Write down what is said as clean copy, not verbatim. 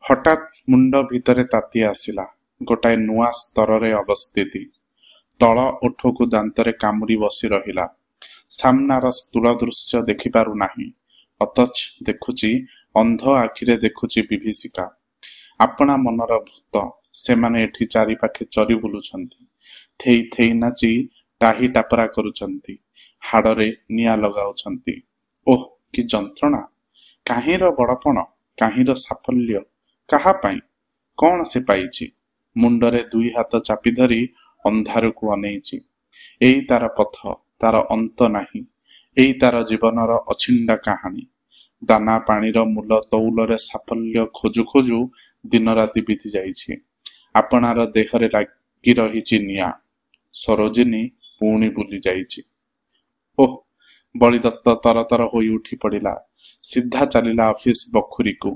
ହଠାତ୍ ମୁଣ୍ଡ ଭିତରେ ତାତି ଆସିଲା। ଗୋଟାଏ ନୂଆ ସ୍ତରରେ ଅବସ୍ଥିତି। ତଳ ଓଠକୁ ଦାନ୍ତରେ କାମୁଡ଼ି ବସି ରହିଲା। ସାମ୍ନାର ସ୍ଥୂଳ ଦୃଶ୍ୟ ଦେଖିପାରୁ ନାହିଁ, ଅଥଚ ଦେଖୁଛି, ଅନ୍ଧ ଆଖିରେ ଦେଖୁଛି ବିଭୀଷିକା। ଆପଣା ମନର ଭୂତ ସେମାନେ ଏଠି ଚାରିପାଖେ ଚରି ବୁଲୁଛନ୍ତି। ଥେଇ ଥେଇ ନାଚି ଟାହି ଟାପରା କରୁଛନ୍ତି, ହାଡ଼ରେ ନିଆଁ ଲଗାଉଛନ୍ତି। ଓଃ, କି ଯନ୍ତ୍ରଣା! କାହିଁର ବଡ଼ପଣ, କାହିଁର ସାଫଲ୍ୟ, କାହା ପାଇଁ? କ'ଣ ସେ ପାଇଛି? ମୁଣ୍ଡରେ ଦୁଇ ହାତ ଚାପି ଧରି ଅନ୍ଧାରକୁ ଅନେଇଛି। ଏଇ ତାର ପଥ, ତାର ଅନ୍ତ ନାହିଁ। ଏଇ ତାର ଜୀବନର ଅଛିଣ୍ଡା କାହାଣୀ। ଦାନା ପାଣିର ମୂଲ ତଉଲରେ ସାଫଲ୍ୟ ଖୋଜୁ ଖୋଜୁ ଦିନରାତି ବିତି ଯାଇଛି। ଆପଣାର ଦେହରେ ଲାଗି ରହିଛି ନିଆଁ। ସରୋଜିନୀ ପୁଣି ବୁଲି ଯାଇଛି। ଓଃ! ବଳିଦତ୍ତ ତରତର ହୋଇ ଉଠି ପଡ଼ିଲା। ସିଧା ଚାଲିଲା ଅଫିସ ବଖୁରିକୁ।